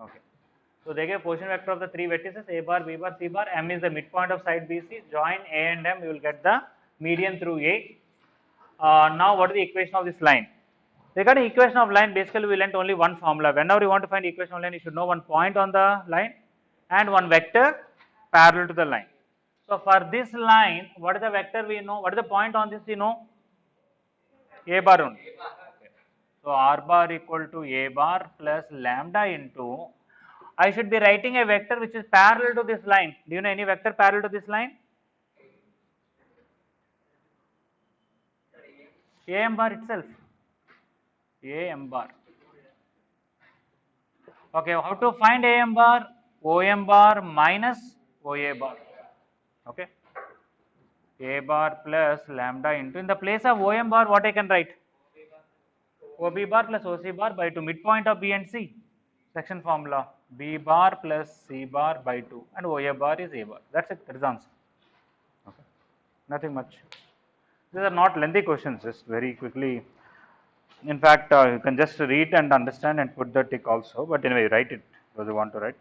Okay. So they gave position vector of the three vertices A bar, B bar, C bar. M is the midpoint of side BC. Join A and M, you will get the median through A. Now what is the equation of this line? Regarding equation of line, basically we learnt only one formula. Whenever you want to find equation of line, you should know one point on the line and one vector parallel to the line. So for this line, what is the vector we know? What is the point on this we know? A bar only. Okay. So R bar equal to A bar plus lambda into, I should be writing a vector which is parallel to this line. Do you know any vector parallel to this line? AM bar itself. AM bar. Okay, how to find AM bar? OM bar minus OA bar. Okay. A bar plus lambda into, in the place of OM bar, what I can write? OB bar plus OC bar by 2, midpoint of B and C. Section formula, B bar plus C bar by 2 and OA bar is A bar. That's it, that is the answer. Okay. Nothing much. These are not lengthy questions, just very quickly. In fact, you can just read and understand and put the tick also, but anyway, write it, those you want to write.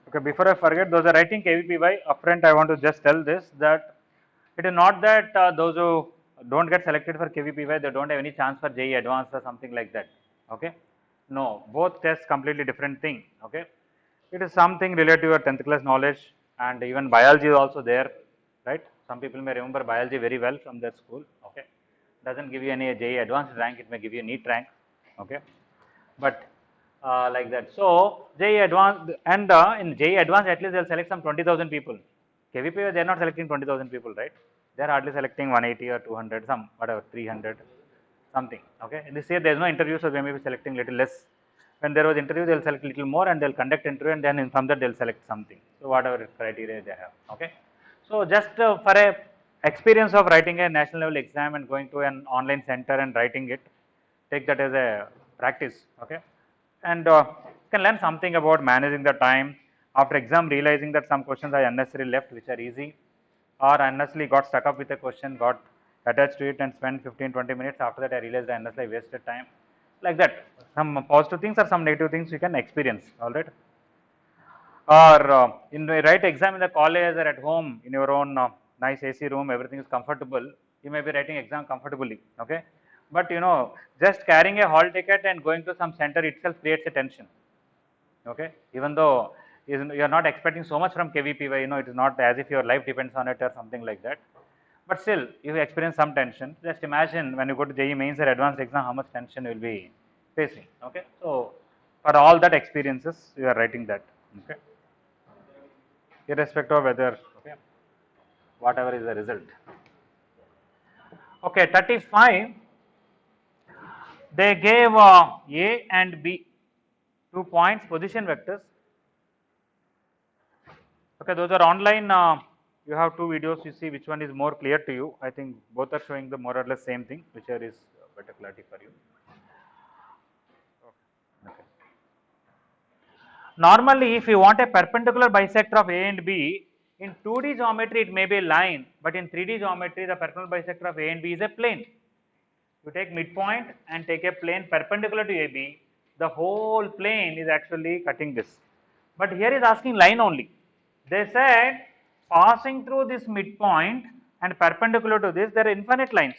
Okay, before I forget, those are writing KVPY, upfront I want to just tell this, that it is not that those who don't get selected for KVPY, they don't have any chance for JEE Advanced or something like that. Okay. No, both tests completely different thing. Okay. It is something related to your 10th class knowledge, and even biology is also there, right? Some people may remember biology very well from their school. Okay. Doesn't give you any JEE Advanced rank, it may give you a NEET rank. Okay. But like that. So JEE Advanced, and in JEE Advanced at least they will select some 20,000 people. KVPY they are not selecting 20,000 people, right? They are hardly selecting 180 or 200, some whatever 300, something. Okay. In this year there is no interview, so they may be selecting little less. When there was interview, they will select little more, and they will conduct interview, and then from that they will select something. So whatever criteria they have. Okay. So just for a experience of writing a national level exam and going to an online center and writing it, take that as a practice. Okay. And you can learn something about managing the time. After exam, realizing that some questions are unnecessarily left, which are easy, or unnecessarily got stuck up with a question, got attached to it and spent 15-20 minutes. After that, I realized I unnecessarily wasted time. Like that, some positive things or some negative things you can experience. All right. Or in the write exam in the college or at home in your own nice AC room, everything is comfortable. You may be writing exam comfortably. Okay. But you know, just carrying a hall ticket and going to some center itself creates a tension. Okay. Even though you are not expecting so much from KVPY, you know, it is not as if your life depends on it or something like that. But still, you experience some tension. Just imagine when you go to JEE mains or advanced exam, how much tension you will be facing. Okay. So for all that experiences, you are writing that. Okay. Irrespective of whether, okay, whatever is the result. Okay, 35. They gave A and B 2 points, position vectors. Okay, those are online. You have 2 videos. You see which one is more clear to you. I think both are showing the more or less same thing, whichever is better clarity for you. Okay. Normally, if you want a perpendicular bisector of A and B, in 2D geometry it may be a line, but in 3D geometry the perpendicular bisector of A and B is a plane. You take midpoint and take a plane perpendicular to AB, the whole plane is actually cutting this. But here is asking line only. They said passing through this midpoint and perpendicular to this, there are infinite lines.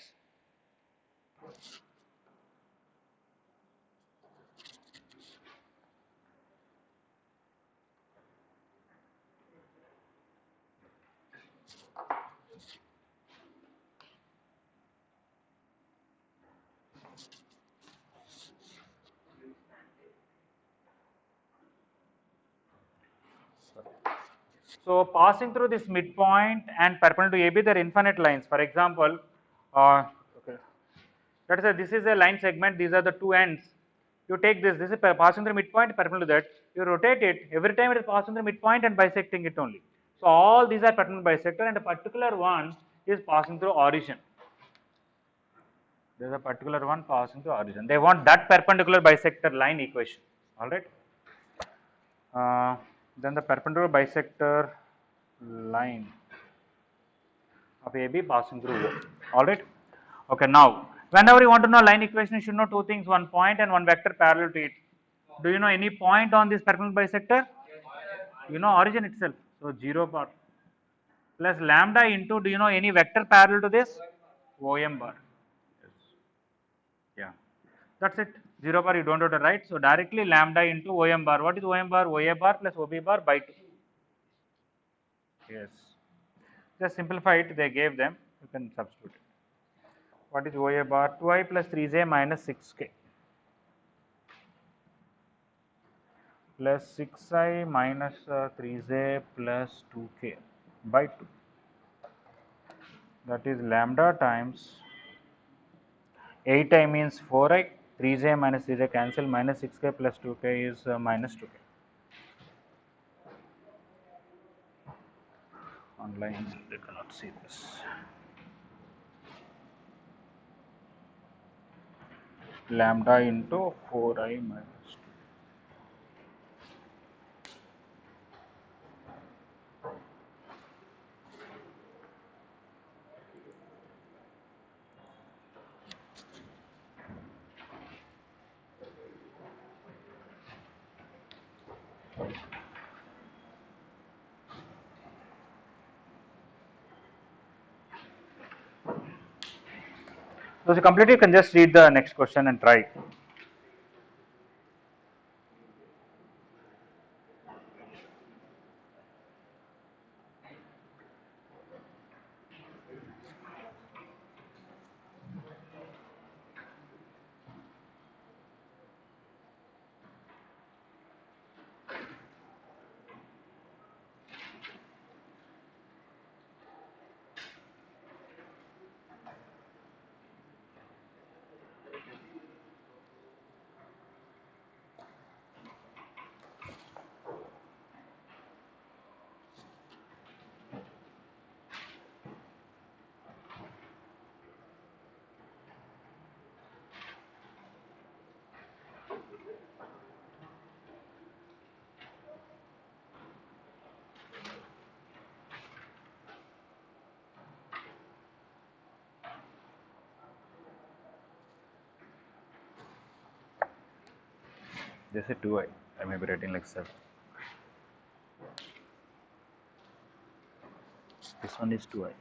So passing through this midpoint and perpendicular to AB, there are infinite lines. For example, okay, let us say this is a line segment, these are the two ends. You take this is passing through midpoint, perpendicular to that, you rotate it, every time it is passing through midpoint and bisecting it only. So all these are perpendicular bisector, and a particular one is passing through origin. There is a particular one passing through origin. They want that perpendicular bisector line equation, alright. Then the perpendicular bisector line of AB passing through O. Alright. Okay, now whenever you want to know line equation, you should know two things, one point and one vector parallel to it. Do you know any point on this perpendicular bisector? You know origin itself. So 0 bar plus lambda into, do you know any vector parallel to this? OM bar. Yes. Yeah. That's it. 0 bar you don't have to write. So directly lambda into OM bar. What is OM bar? OA bar plus OB bar by 2. Yes. Just simplify it, they gave them, you can substitute it. What is OA bar? 2i plus 3j minus 6k plus 6i minus 3j plus 2k by 2. That is lambda times 8i means 4i, 3j minus 3j cancel, minus 6k plus 2k is minus 2k. Online they cannot see this. Lambda into 4i minus 2. So to complete, you can just read the next question and try. They say 2i, I may be writing like 7. This one is 2i.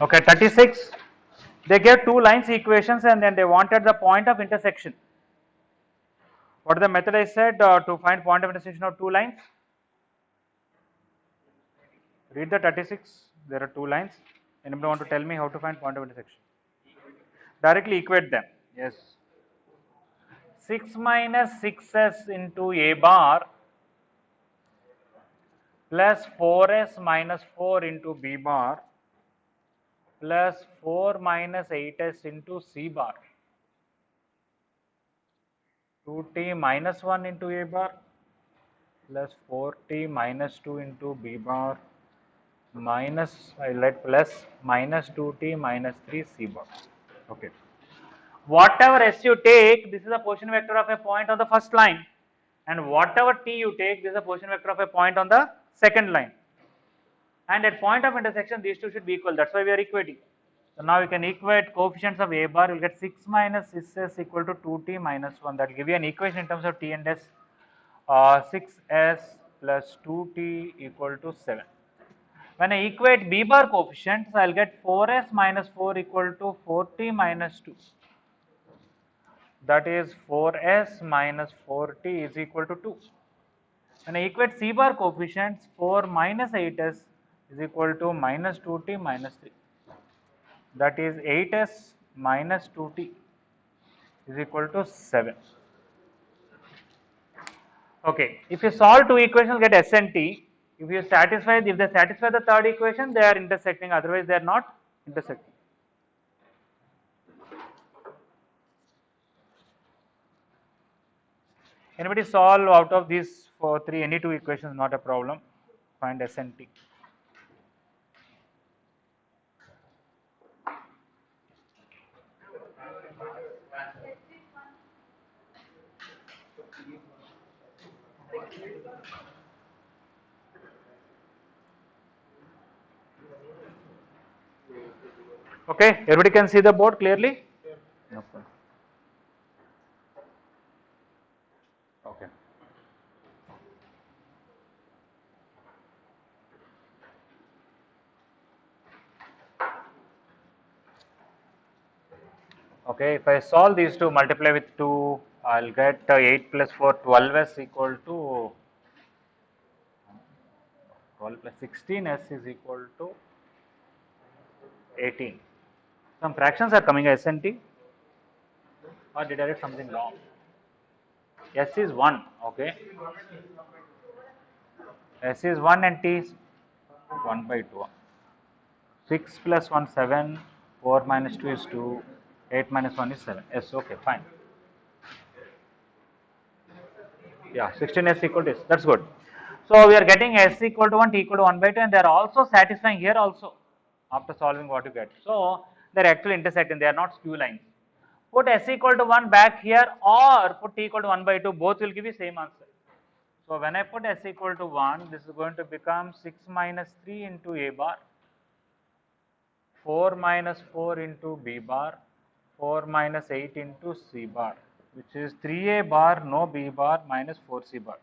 Okay, 36. They gave two lines equations and then they wanted the point of intersection. What is the method I said to find point of intersection of two lines? Read the 36. There are two lines. Anybody want to tell me how to find point of intersection? Directly equate them. Yes. 6 minus 6s into a bar plus 4s minus 4 into b bar plus 4 minus 8s into c bar. 2t minus 1 into a bar plus 4t minus 2 into b bar minus, I let plus minus 2t minus 3 c bar. Okay. Whatever s you take, this is a position vector of a point on the first line, and whatever t you take, this is a position vector of a point on the second line. And at point of intersection, these two should be equal. That's why we are equating. So now you can equate coefficients of a bar. You'll get 6 minus 6s equal to 2t minus 1. That will give you an equation in terms of t and s. 6s plus 2t equal to 7. When I equate b bar coefficients, I'll get 4s minus 4 equal to 4t minus 2. That is 4s minus 4t is equal to 2. When I equate c bar coefficients, 4 minus 8s is equal to minus 2t minus 3. That is 8s minus 2t is equal to 7. Okay, if you solve two equations, get S and T. If they satisfy the third equation, they are intersecting. Otherwise, they are not intersecting. Anybody solve out of these any two equations? Not a problem. Find S and T. Okay, everybody can see the board clearly? No problem. Okay. Okay, if I solve these two, multiply with 2, I'll get 8 plus 4, 12s equal to 12 plus 16s is equal to 18. Some fractions are coming as S and T, or did I write something wrong? S is 1, okay. S is 1 and T is 1 by 2. 6 plus 1, 7, 4 minus 2 is 2, 8 minus 1 is 7. S, okay, fine. Yeah, 16s equal to S, that's good. So we are getting S equal to 1, T equal to 1 by 2, and they are also satisfying here also after solving what you get. So they are actually intersecting, they are not skew lines. Put S equal to 1 back here or put T equal to 1 by 2, both will give you same answer. So when I put S equal to 1, this is going to become 6 minus 3 into A bar, 4 minus 4 into B bar, 4 minus 8 into C bar, which is 3A bar, no B bar, minus 4C bar.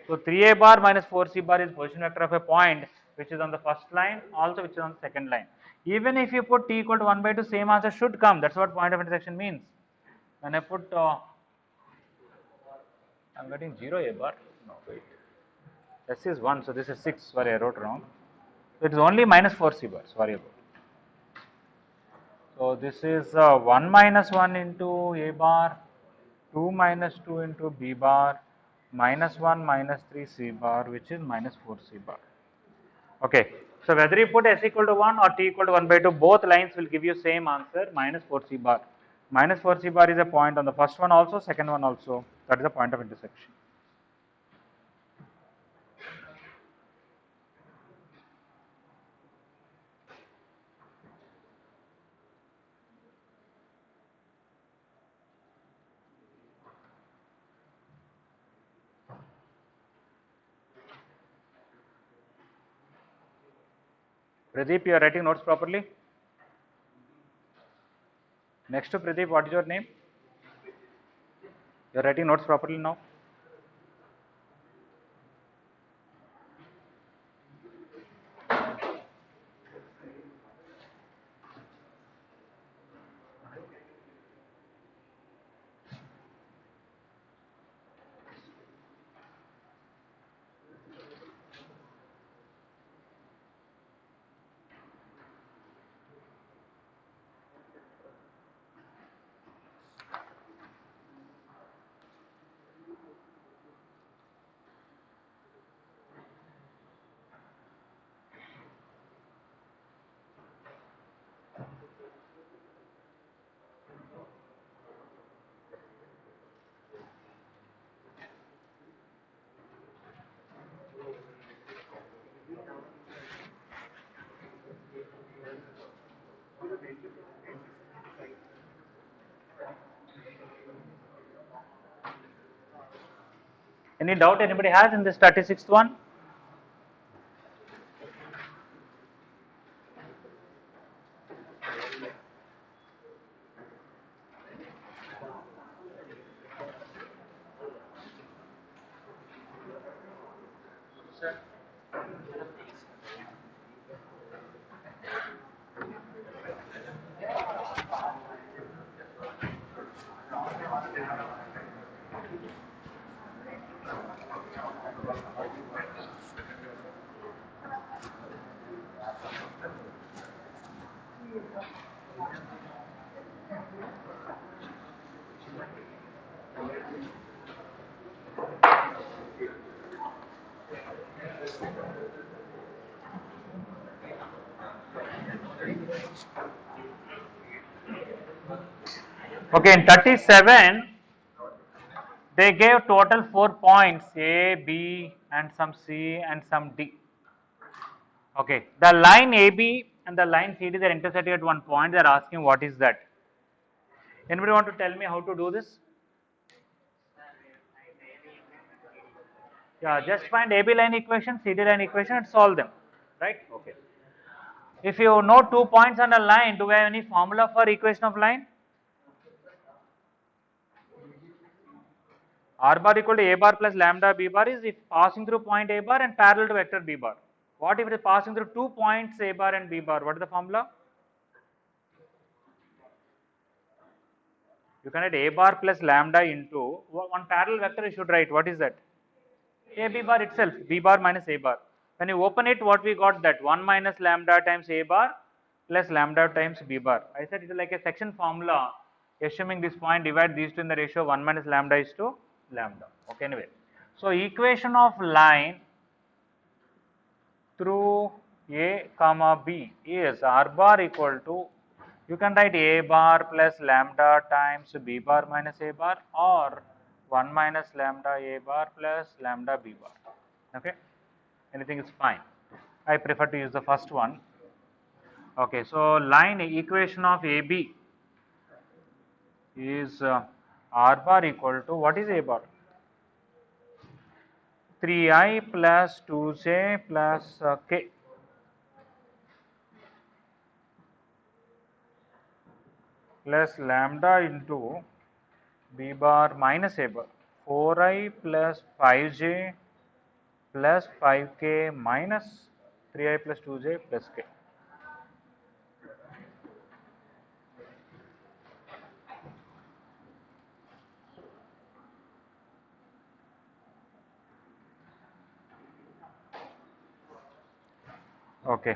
So 3A bar minus 4C bar is position vector of a point which is on the first line, also which is on the second line. Even if you put T equal to 1 by 2, same answer should come. That's what point of intersection means. When I put, I'm getting 0 A bar. No, wait. S is 1, so this is 6. Sorry, I wrote wrong. So it is only minus 4C bar. Sorry about it. So this is 1 minus 1 into A bar, 2 minus 2 into B bar, minus 1 minus 3 C bar, which is minus 4 C bar. Okay. So whether you put S equal to 1 or T equal to 1 by 2, both lines will give you same answer, minus 4 C bar. Minus 4 C bar is a point on the first one also, second one also. That is the point of intersection. Pradeep, you are writing notes properly? Next to Pradeep, what is your name? You are writing notes properly now? Any doubt anybody has in this 36th one? Okay, in 37, they gave total 4 points A, B, and some C and some D. Okay, the line AB and the line CD, they are intersecting at one point. They are asking what is that. Anybody want to tell me how to do this? Yeah, just find AB line equation, CD line equation and solve them. Right? Okay. If you know 2 points on a line, do we have any formula for equation of line? R bar equal to A bar plus lambda B bar is if passing through point A bar and parallel to vector B bar. What if it is passing through 2 points A bar and B bar? What is the formula? You can write A bar plus lambda into one parallel vector you should write. What is that? A B bar itself, B bar minus A bar. When you open it, what we got that 1 minus lambda times A bar plus lambda times B bar. I said it is like a section formula. Assuming this point, divide these two in the ratio 1 minus lambda is to lambda. Okay, anyway. So, equation of line through A comma B is R bar equal to, you can write A bar plus lambda times B bar minus A bar or 1 minus lambda A bar plus lambda B bar. Okay, anything is fine. I prefer to use the first one. Okay, so line equation of AB is R bar equal to, what is A bar? 3I plus 2J plus K plus lambda into B bar minus A bar, 4I plus 5J plus 5K minus 3I plus 2J plus K. Okay,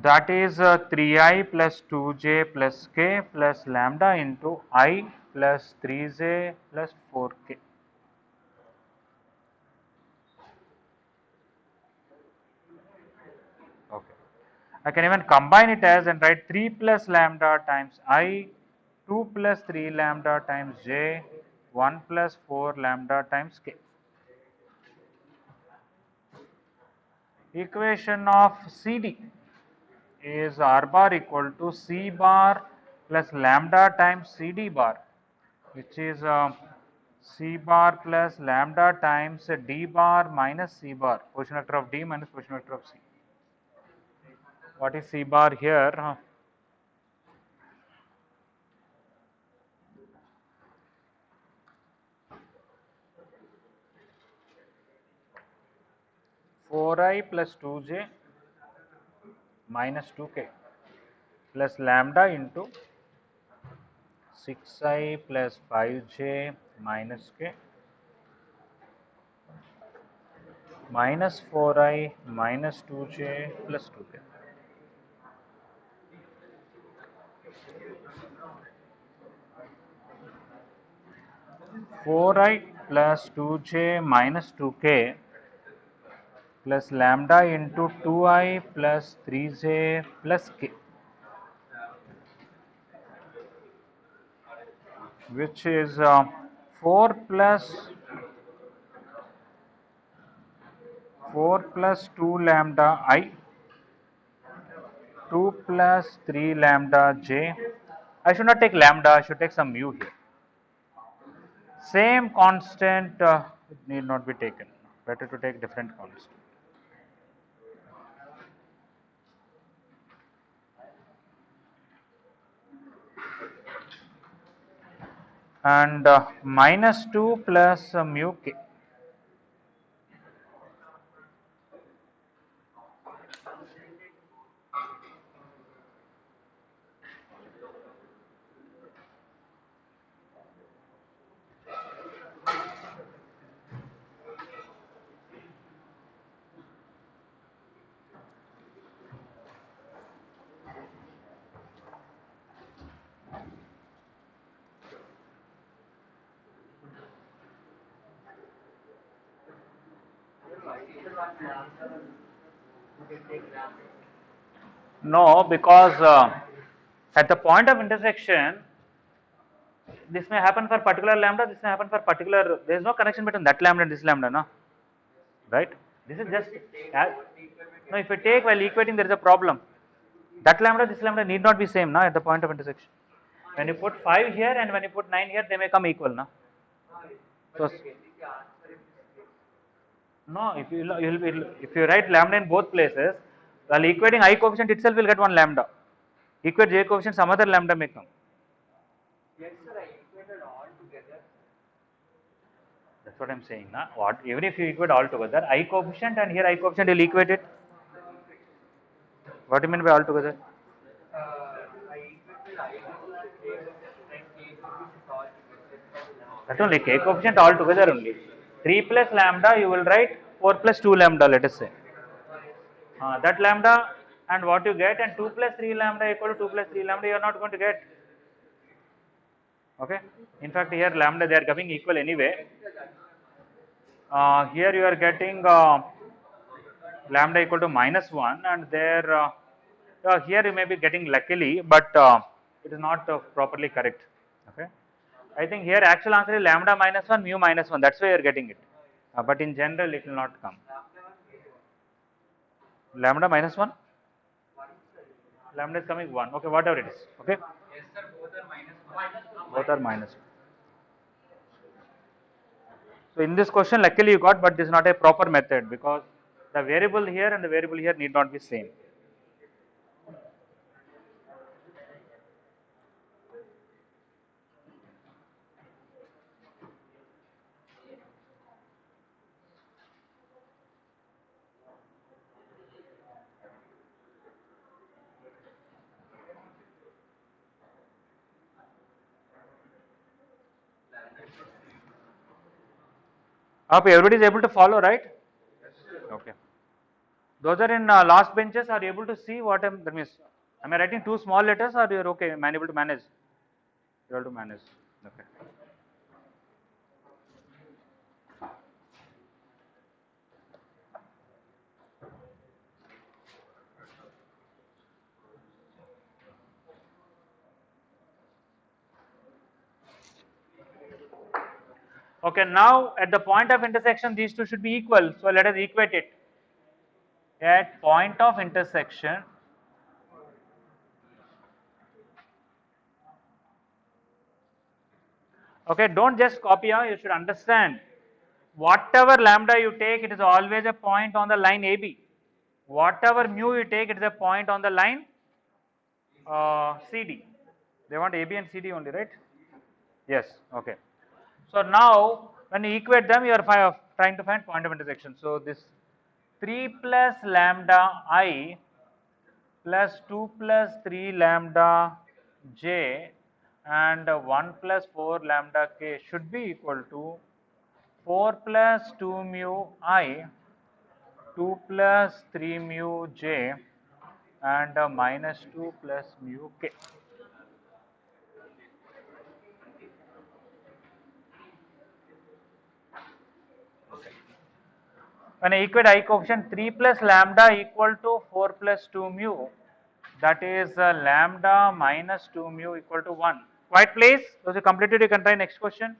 that is 3I plus 2J plus K plus lambda into I plus 3J plus 4K. Okay, I can even combine it as and write 3 plus lambda times I, 2 plus 3 lambda times J, 1 plus 4 lambda times K. Equation of CD is R bar equal to C bar plus lambda times CD bar, which is C bar plus lambda times D bar minus C bar, position vector of D minus position vector of C. What is C bar here? 4I plus 2J minus 2K plus lambda into 6I plus 5J minus K minus 4I minus 2J plus 2K. 4I plus 2J minus 2K plus lambda into 2I plus 3J plus K, which is 4 plus 2 lambda I, 2 plus 3 lambda J. I should not take lambda, I should take some mu here. Same constant need not be taken, better to take different constant. And minus 2 plus mu K. No, because at the point of intersection, this may happen for particular lambda, this may happen for particular, there is no connection between that lambda and this lambda, no? Right? This is just, no, if you take while equating, there is a problem. That lambda, this lambda need not be same, na, at the point of intersection. When you put 5 here and when you put 9 here, they may come equal, na? So, no, if you write lambda in both places, while equating I coefficient itself will get one lambda. Equate j coefficient, some other lambda may come. That's what I'm saying, na? What, even if you equate all together, I coefficient and here I coefficient will equate it. What do you mean by all together? That only k coefficient all together only. 3 plus lambda you will write 4 plus 2 lambda, let us say. That lambda and what you get, and 2 plus 3 lambda equal to 2 plus 3 lambda you are not going to get. Okay. In fact, here lambda they are coming equal anyway. Here you are getting lambda equal to -1, and there here you may be getting luckily, but it is not properly correct. Okay. I think here actual answer is lambda -1, mu -1. That's why you are getting it. But in general, it will not come. Lambda -1. Lambda is coming 1. Okay, whatever it is. Okay. Yes, sir. Both are minus 1. So in this question, luckily you got, but this is not a proper method because the variable here and the variable here need not be same. Hope everybody is able to follow, right? Okay. Those are in last benches are able to see what that means. Am I writing two small letters or you're okay? Am I able to manage? You're able to manage. Okay. Okay, now at the point of intersection, these two should be equal. So let us equate it. At point of intersection, okay, don't just copy out, you should understand. Whatever lambda you take, it is always a point on the line AB. Whatever mu you take, it is a point on the line CD. They want AB and CD only, right? Yes, okay. So now, when you equate them, you are trying to find point of intersection. So this 3 plus lambda I plus 2 plus 3 lambda j and 1 plus 4 lambda k should be equal to 4 plus 2 mu I, 2 plus 3 mu j and minus 2 plus mu k. When I equate I coefficient, 3 plus lambda equal to 4 plus 2 mu, that is lambda minus 2 mu equal to 1. Quiet please, those who completed you can try next question.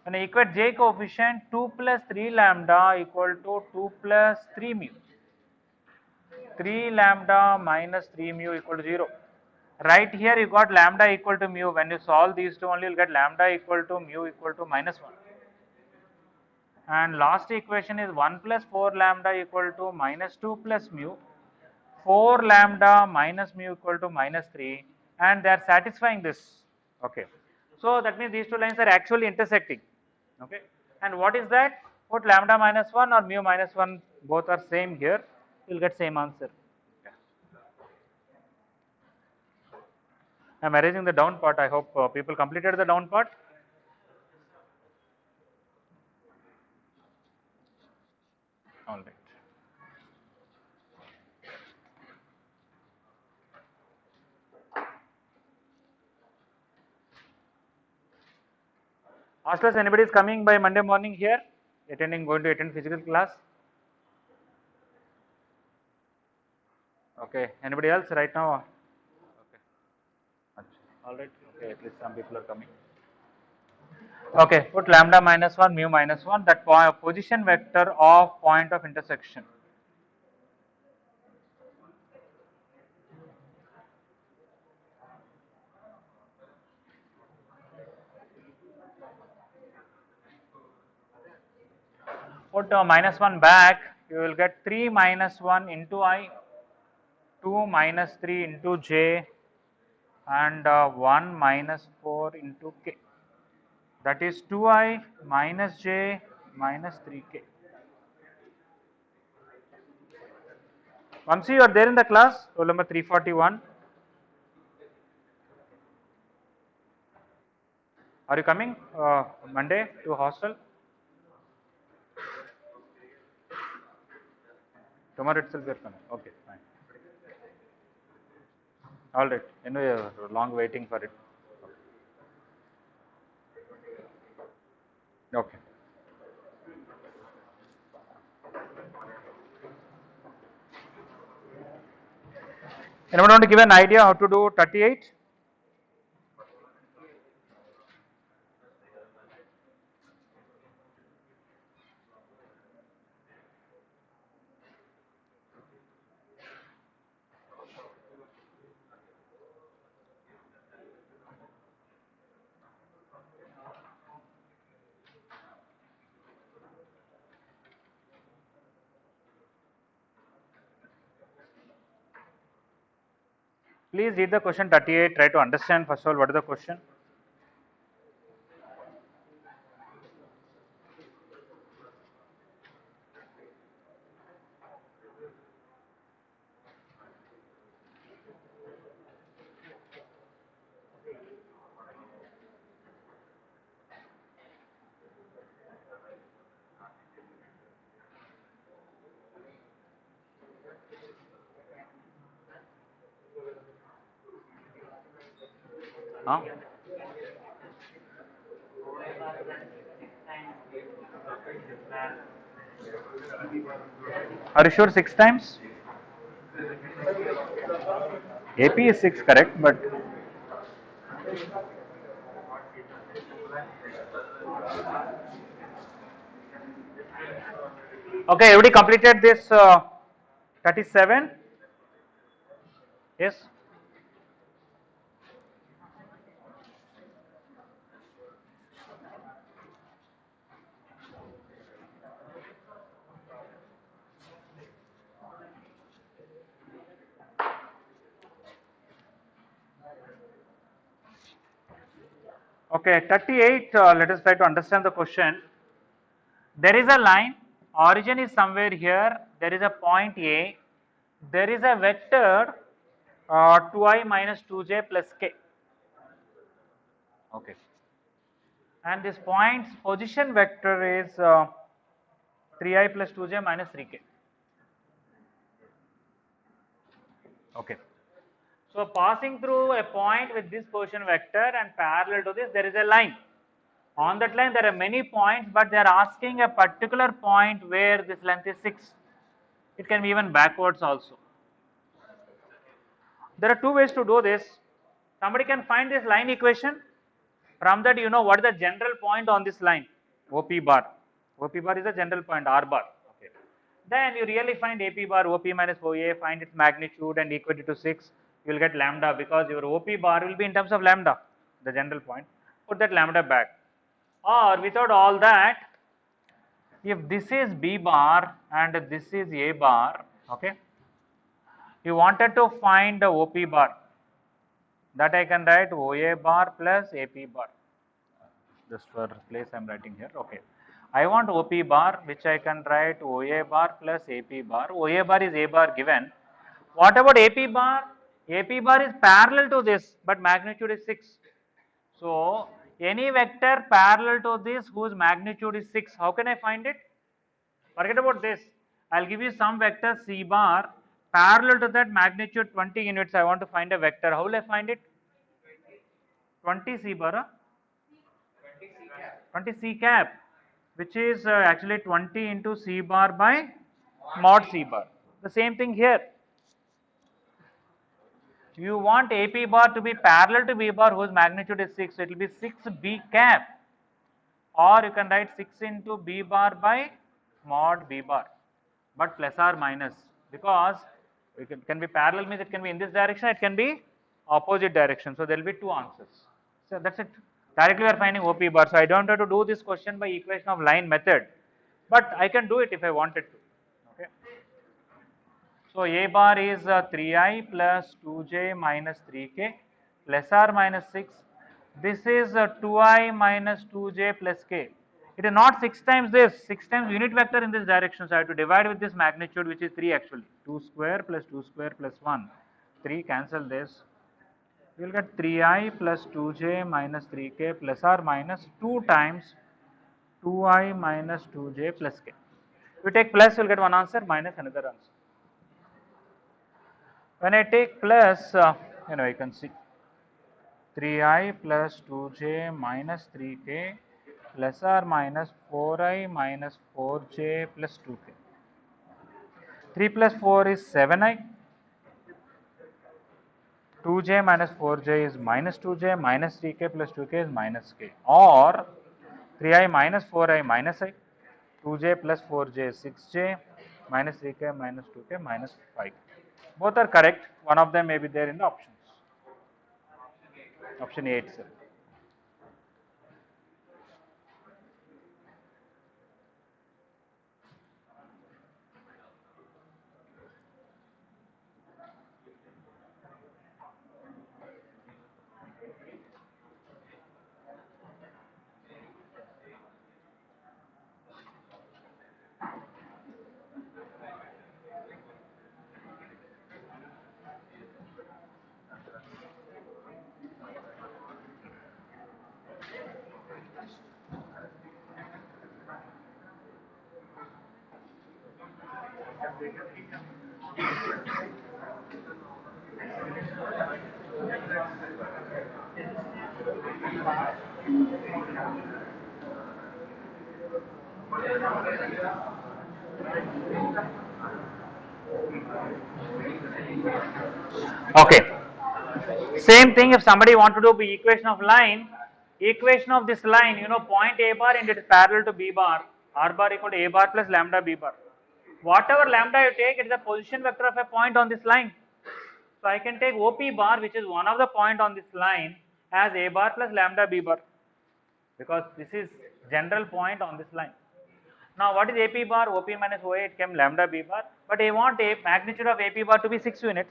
When I equate j coefficient, 2 plus 3 lambda equal to 2 plus 3 mu. 3 lambda minus 3 mu equal to 0. Right here you got lambda equal to mu. When you solve these two only, you will get lambda equal to mu equal to minus 1. And last equation is 1 plus 4 lambda equal to minus 2 plus mu, 4 lambda minus mu equal to minus 3, and they are satisfying this. Okay. So that means these two lines are actually intersecting. Okay. And what is that? Put lambda minus 1 or mu minus 1, both are same here, you will get same answer. I am arranging the down part. I hope people completed the down part. All right. Hostlers, anybody is coming by Monday morning here? going to attend physical class? Okay. Anybody else right now? Okay. All right. Okay. At least some people are coming. Okay. Put lambda minus 1, mu minus 1, that position vector of point of intersection. Put minus 1 back, you will get 3 minus 1 into I, 2 minus 3 into j, and 1 minus 4 into k. That is 2I minus j minus 3k. Vamsi, you are there in the class, roll number 341. Are you coming Monday to hostel? Tomorrow itself you are coming. Okay, fine. All right. Anyway, long waiting for it. Okay. Anyone want to give an idea how to do 38? Please read the question 38. Try to understand first of all what is the question. Huh? Are you sure 6 times? AP is 6 correct, but okay, everybody completed this 37? Yes? Okay, 38, let us try to understand the question. There is a line, origin is somewhere here, there is a point A, there is a vector 2I minus 2j plus k. Okay. And this point's position vector is 3I plus 2j minus 3k. Okay. So passing through a point with this position vector and parallel to this there is a line. On that line there are many points, but they are asking a particular point where this length is 6. It can be even backwards also. There are two ways to do this. Somebody can find this line equation. From that you know what is the general point on this line, OP bar. OP bar is the general point, R bar. Okay. Then you really find AP bar, OP minus OA, find its magnitude and equate it to 6. You will get lambda because your OP bar will be in terms of lambda, the general point. Put that lambda back. Or without all that, if this is B bar and this is A bar, okay, you wanted to find the OP bar, that I can write OA bar plus AP bar. Just for place I am writing here. Okay. I want OP bar, which I can write OA bar plus AP bar. OA bar is A bar given. What about AP bar? AP bar is parallel to this, but magnitude is 6. So, any vector parallel to this whose magnitude is 6, how can I find it? Forget about this. I will give you some vector C bar parallel to that magnitude 20 units. I want to find a vector. How will I find it? 20 C bar? 20 C cap. which is actually 20 into C bar by mod C bar. The same thing here. You want AP bar to be parallel to B bar whose magnitude is 6, so it will be 6 B cap, or you can write 6 into B bar by mod B bar, but plus or minus, because it can be parallel means it can be in this direction, it can be opposite direction, so there will be two answers. So that's it. Directly we are finding OP bar, so I don't have to do this question by equation of line method, but I can do it if I wanted to. Okay. So A bar is 3I plus 2J minus 3K plus or minus 6. This is 2I minus 2J plus K. It is not 6 times this, 6 times unit vector in this direction. So I have to divide with this magnitude, which is 3 actually. 2 square plus 2 square plus 1. 3 cancel this. You will get 3I plus 2J minus 3K plus or minus 2 times 2I minus 2J plus K. If you take plus, you will get one answer, minus another answer. When I take plus, you can see 3I plus 2J minus 3K plus or minus 4I minus 4J plus 2K. 3 plus 4 is 7I. 2J minus 4J is minus 2J minus 3K plus 2K is minus K. Or 3I minus 4I minus I. 2J plus 4J is 6J minus 3K minus 2K minus 5. Both are correct. One of them may be there in the options. Option A itself. Okay. Same thing if somebody want to do the equation of this line, point A bar and it is parallel to B bar, R bar equal to A bar plus lambda B bar. Whatever lambda you take, it is a position vector of a point on this line. So I can take OP bar, which is one of the point on this line, as A bar plus lambda B bar, because this is general point on this line. Now what is AP bar? OP minus OA, it came lambda B bar, but I want a magnitude of AP bar to be 6 units.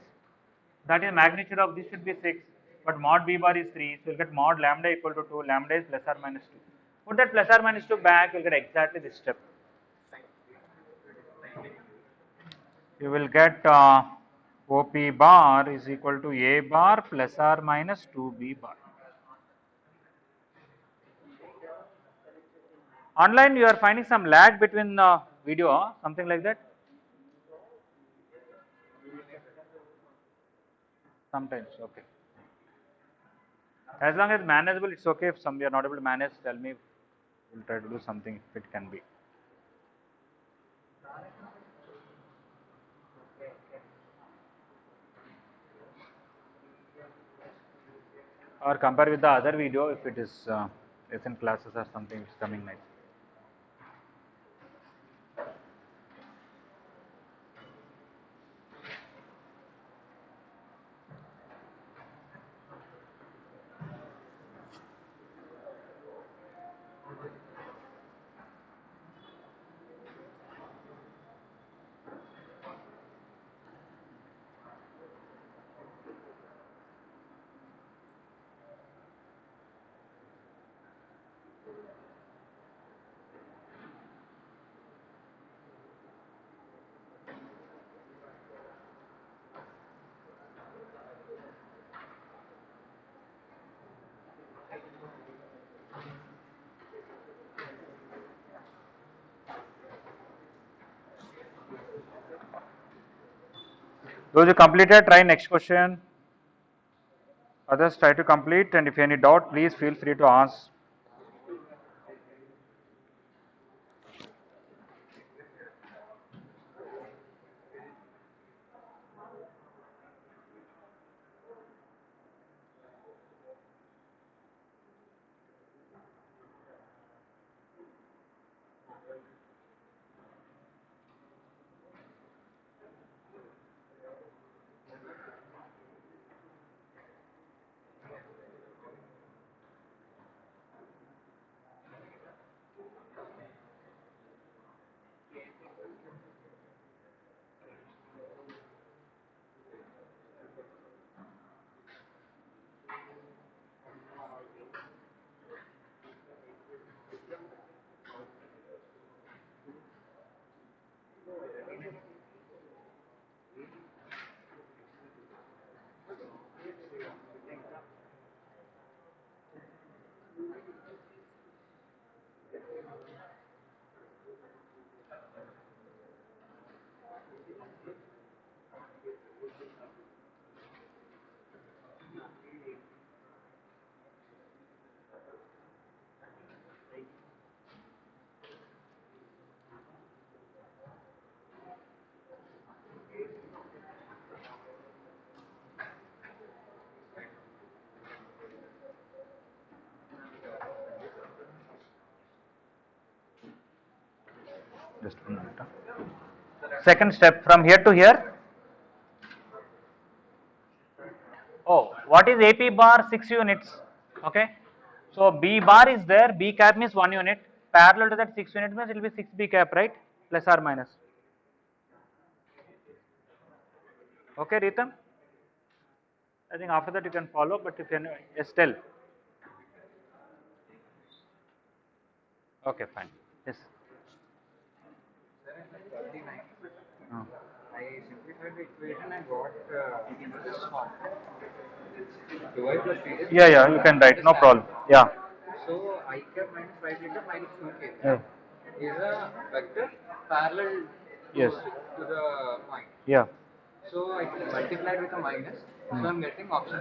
That is magnitude of this should be 6, but mod B bar is 3, so you will get mod lambda equal to 2, lambda is plus or minus 2. Put that plus or minus 2 back, you will get exactly this step. You will get OP bar is equal to A bar plus or minus 2B bar. Online you are finding some lag between video, something like that? Sometimes, okay. As long as manageable, it's okay. If we are not able to manage, tell me, we'll try to do something if it can be. Or compare with the other video if it is lesson classes or something, it's coming nice. Those who completed, try next question. Others try to complete, and if any doubt, please feel free to ask. Just 1 minute. Second step from here to here. Oh, what is AP bar? 6 units. Okay. So B bar is there. B cap means 1 unit. Parallel to that 6 unit means it will be 6 B cap, right? Plus or minus. Okay, Ritam? I think after that you can follow, but if you can, yes, tell. Okay, fine. Yes. Oh. I simplified the equation and got this form. 2i plus 3j Yeah, yeah, you can write, no problem. Yeah. So I cap minus 5 liter minus 2k Yeah. is a vector parallel Yes. to the point. Yeah. So I multiplied with a minus. So I'm getting option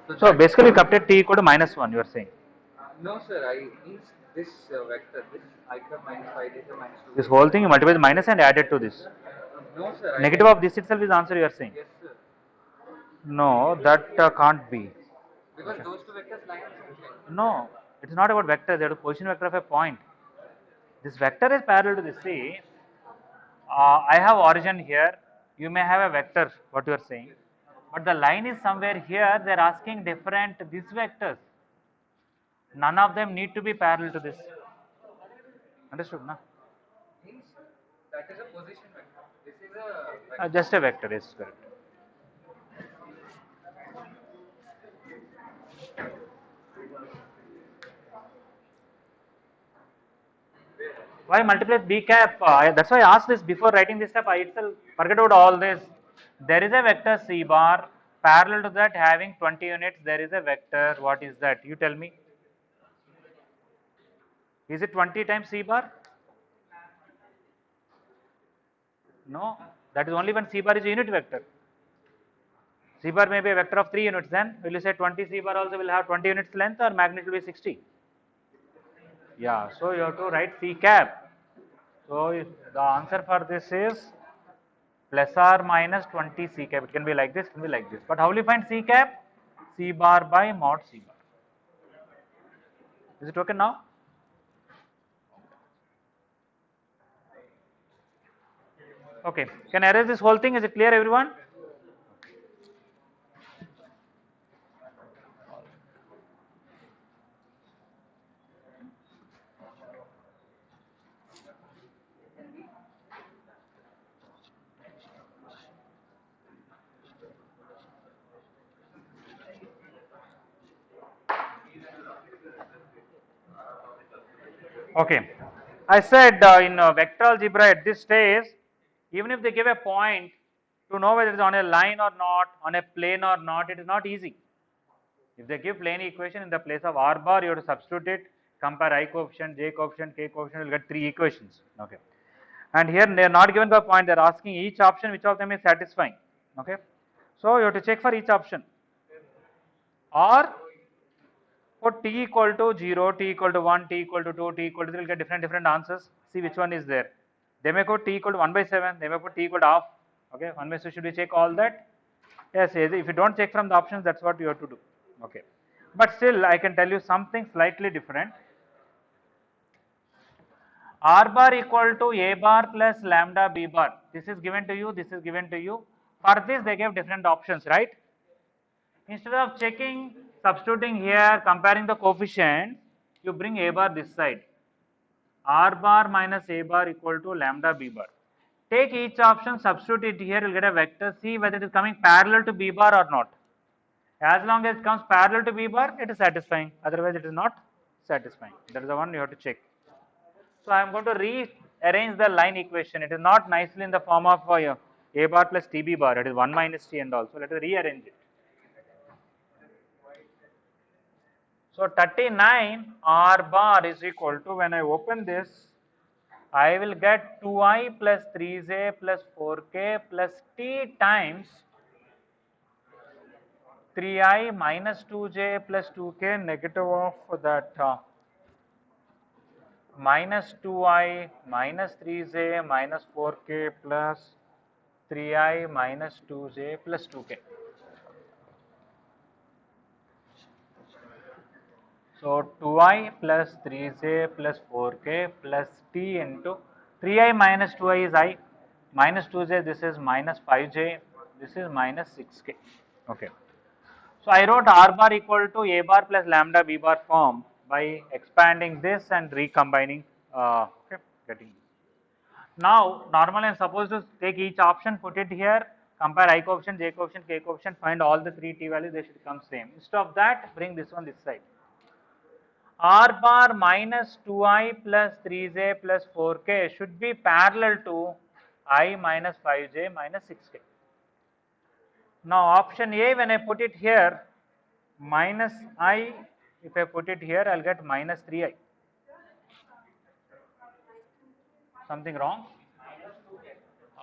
A. So basically you kept it t equal to -1, you are saying. No sir, I means this vector, this I cap minus 5 liter minus 2. This whole thing you multiply with minus and add it to this. No sir. Negative of this itself is the answer you are saying. Yes sir. No, that can't be. Because those two vectors line on the same line. No, it is not about vectors. They are the position vector of a point. This vector is parallel to this. See, I have origin here. You may have a vector. What you are saying, but the line is somewhere here. They are asking different these vectors. None of them need to be parallel to this. Understood, na? Means that is a position vector. This is a vector. Just a vector is correct. Why multiply with B cap? That's why I asked this before writing this step. I itself forget about all this. There is a vector C bar parallel to that having 20 units. There is a vector. What is that? You tell me. Is it 20 times C bar? No. That is only when C bar is a unit vector. C bar may be a vector of 3 units. Then will you say 20 C bar also will have 20 units length or magnitude will be 60? Yeah. So you have to write C cap. So the answer for this is plus or minus 20 C cap. It can be like this, it can be like this. But how will you find C cap? C bar by mod C bar. Is it okay now? Okay. Can I erase this whole thing? Is it clear, everyone? Okay. I said in vector algebra at this stage, even if they give a point, to know whether it is on a line or not, on a plane or not, it is not easy. If they give plane equation in the place of r bar, you have to substitute it, compare I coefficient, j coefficient, k coefficient, you will get 3 equations. Okay. And here they are not given the point, they are asking each option which of them is satisfying. Okay. So you have to check for each option. Or for t equal to 0, t equal to 1, t equal to 2, t equal to 3, you will get different answers. See which one is there. They may put t equal to 1 by 7, they may put t equal to half. Okay, 1 by 7, should we check all that? Yes, if you don't check from the options, that's what you have to do. Okay. But still, I can tell you something slightly different. R bar equal to A bar plus lambda B bar. This is given to you, this is given to you. For this, they gave different options, right? Instead of checking, substituting here, comparing the coefficient, you bring A bar this side. R bar minus A bar equal to lambda B bar. Take each option, substitute it here, you'll get a vector, see whether it is coming parallel to B bar or not. As long as it comes parallel to B bar, it is satisfying. Otherwise, it is not satisfying. That is the one you have to check. So I am going to rearrange the line equation. It is not nicely in the form of A bar plus TB bar. It is 1 minus T and all. So let us rearrange it. So 39 R bar is equal to, when I open this, I will get 2i plus 3j plus 4k plus t times 3i minus 2j plus 2k negative of that minus 2i minus 3j minus 4k plus 3i minus 2j plus 2k. So 2i plus 3j plus 4k plus t into 3i minus 2i is I, minus 2j, this is minus 5j, this is minus 6k. Okay. So I wrote r bar equal to a bar plus lambda b bar form by expanding this and recombining, okay, getting this. Now, normally I am supposed to take each option, put it here, compare I coefficient, j coefficient, k coefficient, find all the three t values, they should come same. Instead of that, bring this one this side. R bar minus 2i plus 3j plus 4k should be parallel to I minus 5j minus 6k. Now, option A, when I put it here, minus I, if I put it here, I'll get minus 3i. Something wrong?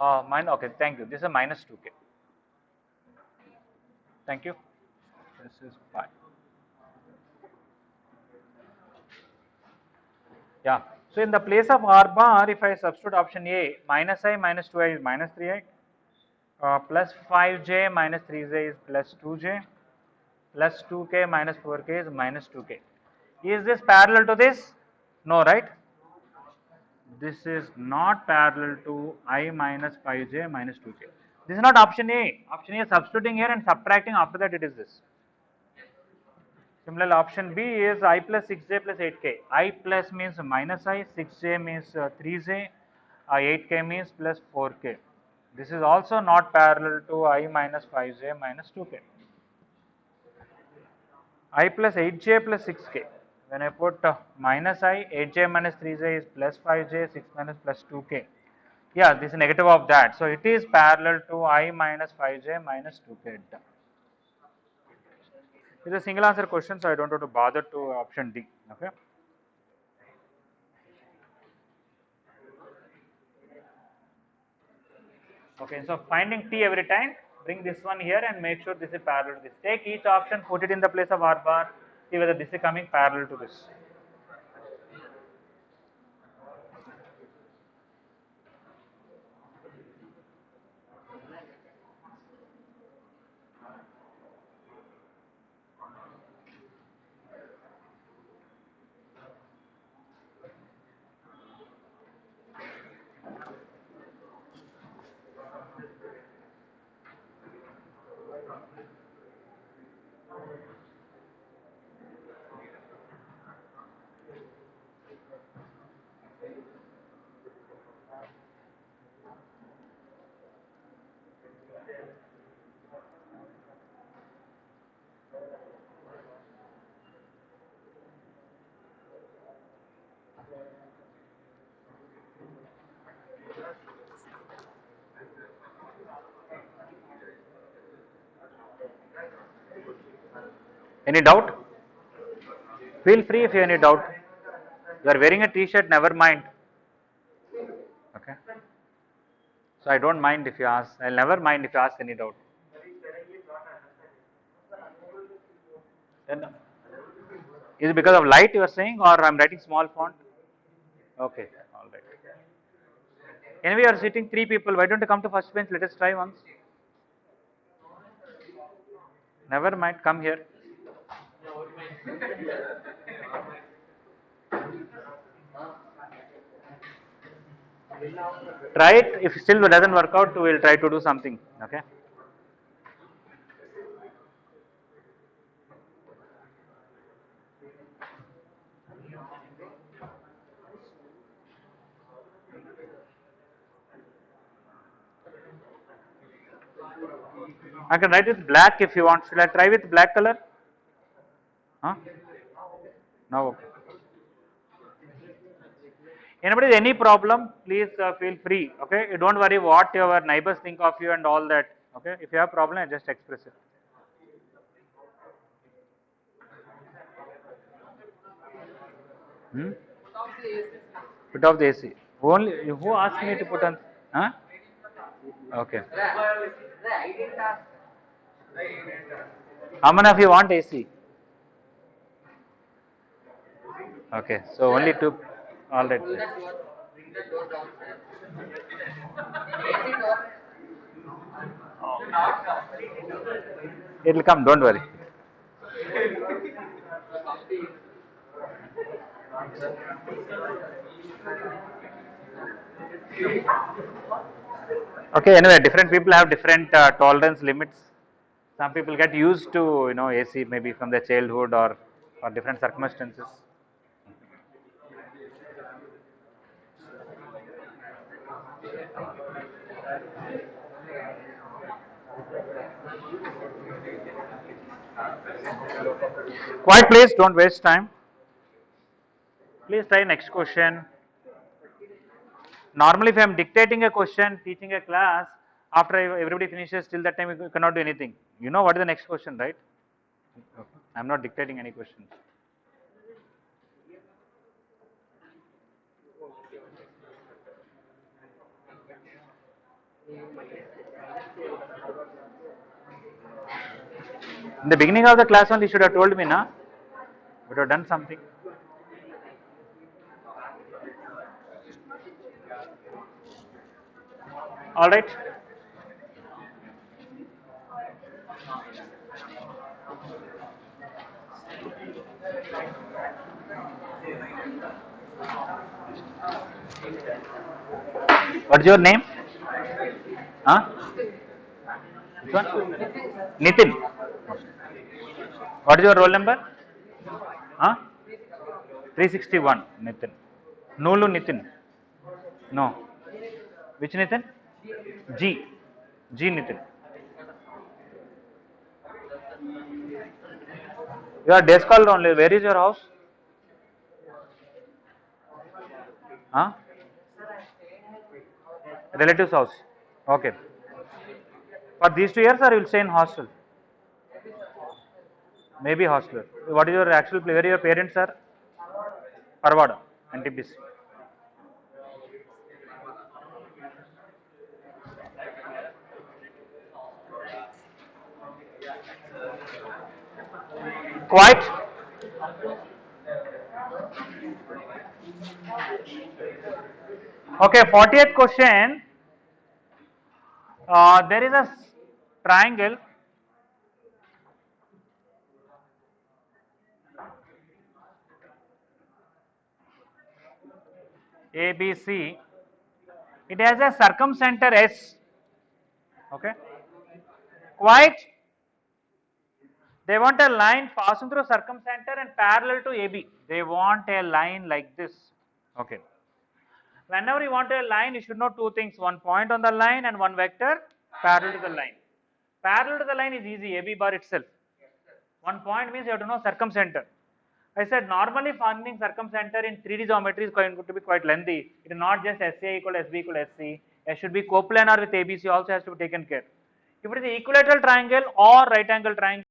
Okay, thank you. This is a minus 2k. Thank you. This is 5. Yeah. So in the place of R bar, if I substitute option A, minus I minus 2i is minus 3i, plus 5j minus 3j is plus 2j, plus 2k minus 4k is minus 2k. Is this parallel to this? No, right? This is not parallel to I minus 5j minus 2k. This is not option A. Option A is substituting here and subtracting, after that it is this. Similarly, option B is I plus 6j plus 8k. I plus means minus I, 6j means 3j, 8k means plus 4k. This is also not parallel to I minus 5j minus 2k. I plus 8j plus 6k. When I put minus I, 8j minus 3j is plus 5j, 6 minus plus 2k. Yeah, this is negative of that. So it is parallel to I minus 5j minus 2k. It's a single answer question, so I don't have to bother to option D. Okay. Okay, so finding T every time, bring this one here and make sure this is parallel to this. Take each option, put it in the place of R bar, see whether this is coming parallel to this. Any doubt? Feel free if you have any doubt. You are wearing a t-shirt, never mind. Okay. So I don't mind if you ask. I'll never mind if you ask any doubt. Then, is it because of light you are saying, or I'm writing small font? Okay, all right. Anyway, you are sitting three people. Why don't you come to first bench? Let us try once. Never mind. Come here. Try it. If still doesn't work out, we will try to do something. Okay. I can write with black if you want. Should I try with black color? Huh? No. Okay. Anybody any problem? Please feel free. Okay. You don't worry what your neighbors think of you and all that. Okay. If you have problem, just express it. Hmm? Put off the AC. Only who asked me to put on? Huh? Okay. How many of you want AC? Okay. So only two. All right. It will come. Don't worry. Okay, anyway, different people have different tolerance limits. Some people get used to AC maybe from their childhood or different circumstances. Quiet please, don't waste time. Please try next question. Normally if I am dictating a question, teaching a class, after everybody finishes till that time you cannot do anything. You know what is the next question, right? Okay. I am not dictating any questions. In the beginning of the class only you should have told me, na? Would have done something. All right. What is your name? Huh? Which one? Nitin. What is your roll number? Huh? 361. Nitin. Nulu Nitin. No. Which Nitin? G. G Nitin. You are day scholar only. Where is your house? Huh? Relative's house. Okay. For these 2 years, or you will stay in hostel? Maybe hostel. What is your actual place? Where your parents are? Parvada, NTPC. Quiet. Okay, 40th question. There is a triangle. ABC. It has a circumcenter S. Okay. Quiet. They want a line passing through circumcenter and parallel to AB. They want a line like this. Okay. Whenever you want a line, you should know two things: one point on the line and one vector parallel to the line. Parallel to the line is easy, AB bar itself. One point means you have to know circumcenter. I said normally finding circumcenter in 3D geometry is going to be quite lengthy. It is not just SA equal SB equal SC. It should be coplanar with ABC also has to be taken care. If it is equilateral triangle or right angle triangle,